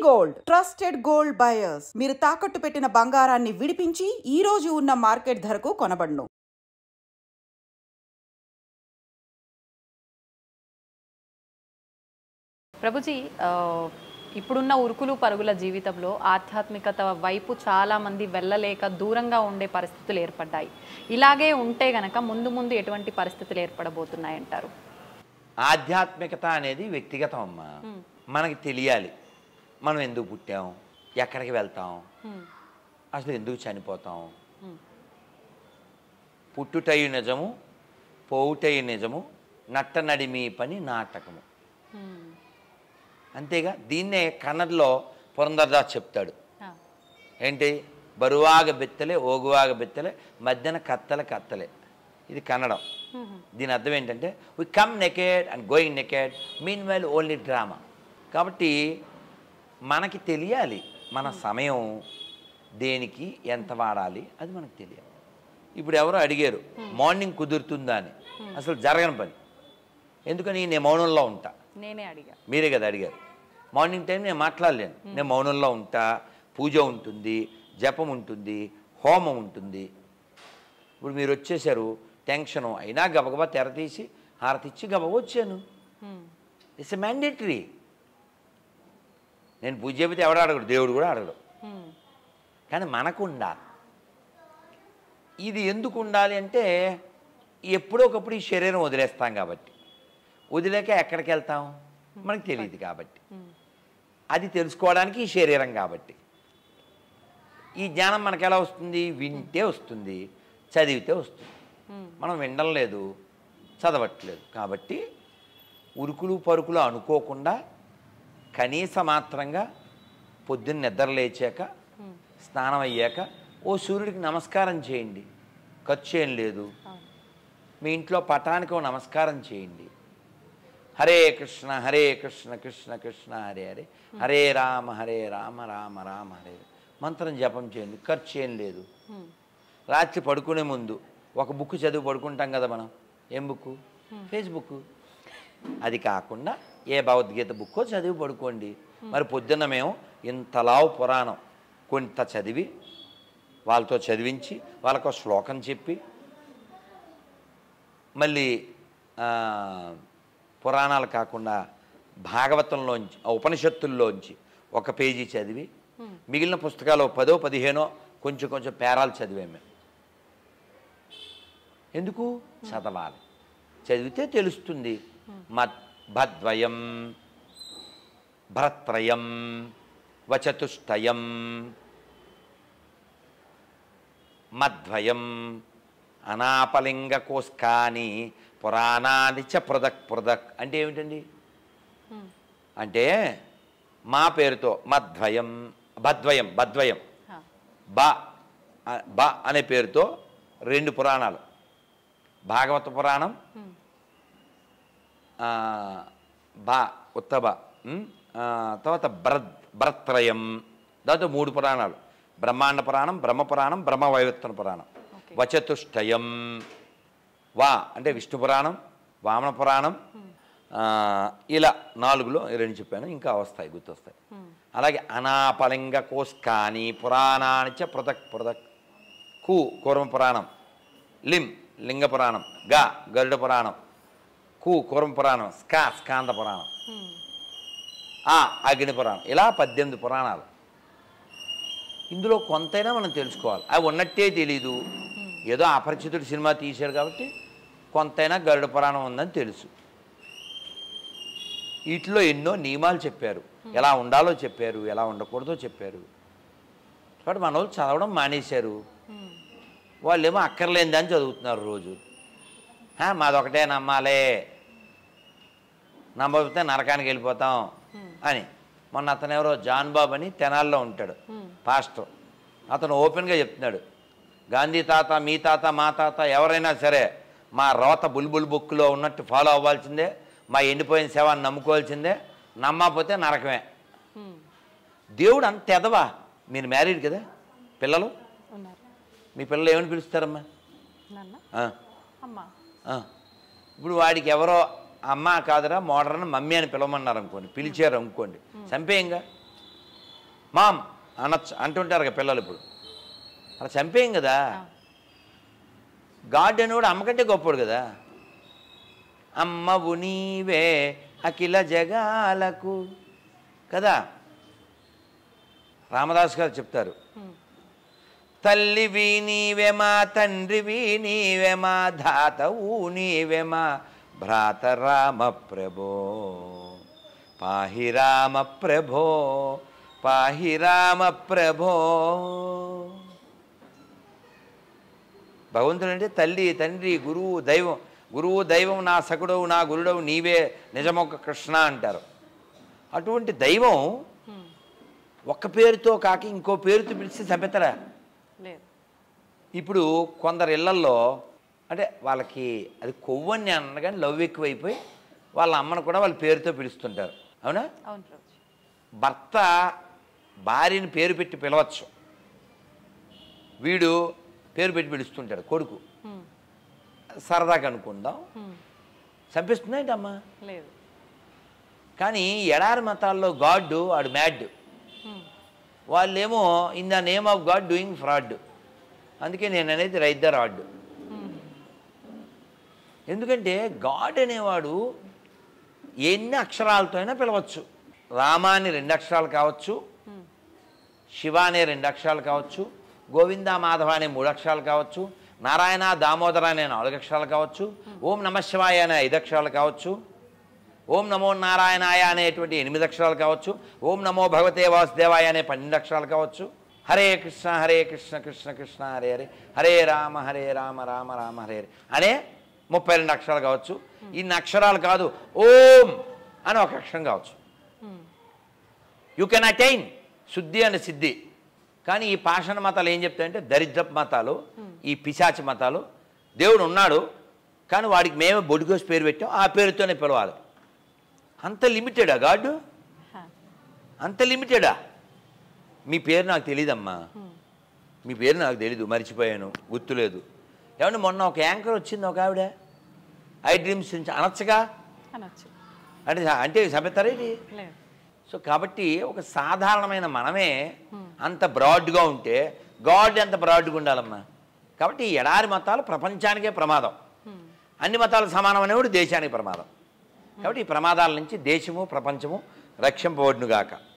Gold trusted gold buyers. మీరు తాకట్టు పెట్టిన బంగారాన్ని విడిపించి ఈ రోజు ఉన్న మార్కెట్ ధరకు కొనబడును. ప్రభుజీ, ఇప్పుడున్న ఉరుకులు పరుగుల జీవితంలో ఆధ్యాత్మికత వైపు చాలామంది వెళ్ళలేక దూరంగా ఉండే పరిస్థితులు ఏర్పడ్డాయి. ఇలాగే ఉంటే గనక ముందు ముందు ఎటువంటి పరిస్థితులు ఏర్పడబోతున్నాయంటారు? ఆధ్యాత్మికత అనేది వ్యక్తిగతం అమ్మా. మనకి తెలియాలి మనం ఎందుకు పుట్టాం, ఎక్కడికి వెళ్తాం, అసలు ఎందుకు చనిపోతాం. పుట్టుటయు నిజము, పోవుటయు నిజము, నట్ట నడిమి పని నాటకము. అంతేగా. దీన్నే కన్నడలో పురంధరదాస్ చెప్తాడు. ఏంటి? బరువాగ బెత్తలే ఓగువాగ బెత్తలే మధ్యన కత్తలే కత్తలే. ఇది కన్నడం. దీని అర్థం ఏంటంటే we come naked and going naked, meanwhile only drama. కాబట్టి మనకి తెలియాలి మన సమయం దేనికి ఎంత వాడాలి, అది మనకు తెలియాలి. ఇప్పుడు ఎవరో అడిగారు మార్నింగ్ కుదురుతుందా అని. అసలు జరగని పని. ఎందుకని? నేను మౌనంలో ఉంటా. నేనే అడిగా, మీరే కదా అడిగారు. మార్నింగ్ టైం నేను మాట్లాడలేను, నేను మౌనంలో ఉంటా. పూజ ఉంటుంది, జపం ఉంటుంది, హోమం ఉంటుంది. ఇప్పుడు మీరు వచ్చేసారు, టెన్షను అయినా గబగబా తెర తీసి హారతిచ్చి గబగబా వచ్చాను. It's a mandatory. నేను పూజ చెబితే ఎవడు అడగడు, దేవుడు కూడా అడగడు. కానీ మనకు ఉండాలి. ఇది ఎందుకు ఉండాలి అంటే ఎప్పుడో ఒకప్పుడు ఈ శరీరం వదిలేస్తాం కాబట్టి. వదిలేక ఎక్కడికి వెళ్తాం మనకు తెలియదు కాబట్టి. అది తెలుసుకోవడానికి ఈ శరీరం కాబట్టి. ఈ జ్ఞానం మనకు ఎలా వస్తుంది? వింటే వస్తుంది, చదివితే వస్తుంది. మనం వినడం లేదు, చదవట్లేదు. కాబట్టి ఉరుకులు పరుకులు అనుకోకుండా కనీస మాత్రంగా పొద్దున్న నిద్ర లేచాక స్నానం అయ్యాక ఓ సూర్యుడికి నమస్కారం చేయండి. ఖర్చు ఏం లేదు. మీ ఇంట్లో పటానికి ఓ నమస్కారం చేయండి. హరే కృష్ణ హరే కృష్ణ కృష్ణ కృష్ణ హరే హరే, హరే రామ రామ రామ హరే మంత్రం జపం చేయండి. ఖర్చు ఏం లేదు. రాత్రి పడుకునే ముందు ఒక బుక్ చదివి పడుకుంటాం కదా మనం. ఏం బుక్? ఫేస్బుక్. అది కాకుండా ఏ భగవద్గీత బుక్కో చదివి పడుకోండి. మరి పొద్దున్న మేము ఇంతలావు పురాణం కొంత చదివి వాళ్ళతో చదివించి వాళ్ళకు శ్లోకం చెప్పి మళ్ళీ పురాణాలు కాకుండా భాగవతంలోంచి ఉపనిషత్తుల్లోంచి ఒక పేజీ చదివి మిగిలిన పుస్తకాలు 10, 15 కొంచెం కొంచెం పేరాలు చదివాము మేము. ఎందుకు? చదవాలి. చదివితే తెలుస్తుంది. భద్వయం భరత్రయం వచతుష్టయం మద్వయం అనాపలింగ కోస్కాని పురాణాది చ పృథక్ పృథక్. అంటే ఏమిటండి? అంటే మా పేరుతో మద్వయం భద్వయం భద్వయం బ అనే పేరుతో 2 పురాణాలు, భాగవత పురాణం ఉత్తబ, తర్వాత భరత్రయం, దాంతో 3 పురాణాలు, బ్రహ్మాండ పురాణం, బ్రహ్మపురాణం, బ్రహ్మవైవర్తన పురాణం. వచతుష్టయం వా అంటే విష్ణు పురాణం, వామన పురాణం, ఇలా 4లో 2 చెప్పాను. ఇంకా వస్తాయి, గుర్తొస్తాయి. అలాగే అనాపలింగ కోస్కాని పురాణాని చ పృథక్ పృథక్. కు కూర్మ పురాణం, లిం లింగ పురాణం, గా గరుడ పురాణం, కు కూర్మ పురాణం, స్కా స్కాంద పురాణం, ఆ అగ్ని పురాణం. ఇలా 18 పురాణాలు. ఇందులో కొంతైనా మనం తెలుసుకోవాలి. అవి ఉన్నట్టే తెలీదు. ఏదో అపరిచితుడు సినిమా తీశాడు కాబట్టి కొంతైనా గరుడ పురాణం ఉందని తెలుసు. వీటిలో ఎన్నో నియమాలు చెప్పారు, ఎలా ఉండాలో చెప్పారు, ఎలా ఉండకూడదో చెప్పారు. కాబట్టి మన వాళ్ళు చదవడం మానేశారు. వాళ్ళేమో అక్కర్లేదని చదువుతున్నారు రోజు. మాదొకటే నమ్మాలే, నమ్మకపోతే నరకానికి వెళ్ళిపోతాం అని. మొన్న అతను ఎవరో జాన్ బాబు అని తెనాల్లో ఉంటాడు పాస్టర్. అతను ఓపెన్గా చెప్తున్నాడు, గాంధీ తాత, మీ తాత, మా తాత ఎవరైనా సరే మా రోత బుల్బుల్ బుక్లో ఉన్నట్టు ఫాలో అవ్వాల్సిందే, మా ఎండిపోయిన సేవాన్ని నమ్ముకోవాల్సిందే, నమ్మకపోతే నరకమే. దేవుడు అంత ఎదవా? మీరు మ్యారీడ్ కదా, పిల్లలు? మీ పిల్లలు ఏమని పిలుస్తారమ్మా? ఇప్పుడు వాడికి ఎవరో అమ్మ కాదురా మోడర్న్ మమ్మీ అని పిలవమన్నారు అనుకోండి, పిలిచారు అనుకోండి, చంపేయంగా. మామ్ అనొచ్చు అంటుంటారు కదా పిల్లలు. ఇప్పుడు అలా చంపేయం కదా. గాడ్ అనేవాడు అమ్మకంటే గొప్పవాడు కదా. అమ్మవు నీవే అఖిల జగాలకు కదా. రామదాస్ గారు చెప్తారు, తల్లివి నీవెమా తండ్రివి నీవెమా ధాతవు నీవెమా భ్రాత రామ ప్రభో పాహి రామ ప్రభో పాహి రామ ప్రభో. భగవంతుడు అంటే తల్లి తండ్రి గురువు దైవం నా సకుడవు నా గురుడవు నీవే నిజమొక్క కృష్ణ అంటారు. అటువంటి దైవం ఒక్క పేరుతో కాక ఇంకో పేరుతో పిలిచి చంపెత్తరా? ఇప్పుడు కొందరు ఇళ్లల్లో అంటే వాళ్ళకి అది కొవ్వని అనగానే లవ్ ఎక్కువైపోయి వాళ్ళ అమ్మను కూడా వాళ్ళ పేరుతో పిలుస్తుంటారు. అవునా? భర్త భార్యని పేరు పెట్టి పిలవచ్చు, వీడు పేరు పెట్టి పిలుస్తుంటాడు కొడుకు. సరదాగా అనుకుందాం, చంపిస్తుందా ఏంటమ్మా? లేదు. కానీ ఎడారి మతాల్లో గాడ్ ఆడు మ్యాడ్, వాళ్ళేమో in the name of God doing fraud. అందుకే నేను అనేది రైట్ ద రాడ్. ఎందుకంటే గాడ్ అనేవాడు ఎన్ని అక్షరాలతో అయినా పిలవచ్చు. రామ అని 2 అక్షరాలు కావచ్చు, శివ అనే 2 అక్షరాలు కావచ్చు, గోవింద మాధవ అనే 3 అక్షరాలు కావచ్చు, నారాయణ దామోదర అనే 4 అక్షరాలు కావచ్చు, ఓం నమ శివాయ అనే 5 అక్షరాలు కావచ్చు, ఓం నమో నారాయణాయ అనేటువంటి 8 అక్షరాలు కావచ్చు, ఓం నమో భగవతే వాసుదేవాయ అనే 12 అక్షరాలు కావచ్చు, హరే కృష్ణ కృష్ణ కృష్ణ హరే హరే హరే రామ రామ రామ హరే హరే అనే 32 అక్షరాలు కావచ్చు. ఇన్ని అక్షరాలు కాదు, ఓం అని 1 అక్షరం కావచ్చు. యూ కెన్ అటైన్ శుద్ధి అండ్ సిద్ధి. కానీ ఈ పాషాణ మతాలు ఏం చెప్తాయంటే దరిద్రపు మతాలు, ఈ పిశాచి మతాలు, దేవుడు ఉన్నాడు కానీ వాడికి మేమే బొడిగోసి పేరు పెట్టాం, ఆ పేరుతోనే పిలవాలి. అంత లిమిటెడా గాడ్? అంత లిమిటెడా? మీ పేరు నాకు తెలియదమ్మా, మీ పేరు నాకు తెలీదు, మర్చిపోయాను, గుర్తులేదు. ఏమంటే మొన్న ఒక యాంకర్ వచ్చింది, ఒక ఆవిడ ఐ డ్రీమ్స్ నుంచి అనొచ్చుగా, అంటే చంపుతారేంటి? సో కాబట్టి ఒక సాధారణమైన మనమే అంత బ్రాడ్గా ఉంటే గాడ్ ఎంత బ్రాడ్గా ఉండాలమ్మా. కాబట్టి ఈ ఎడారి మతాలు ప్రపంచానికే ప్రమాదం, అన్ని మతాలు సమానం అనేవాడు దేశానికి ప్రమాదం. కాబట్టి ఈ ప్రమాదాల నుంచి దేశము ప్రపంచము రక్షింపబడునుగాక.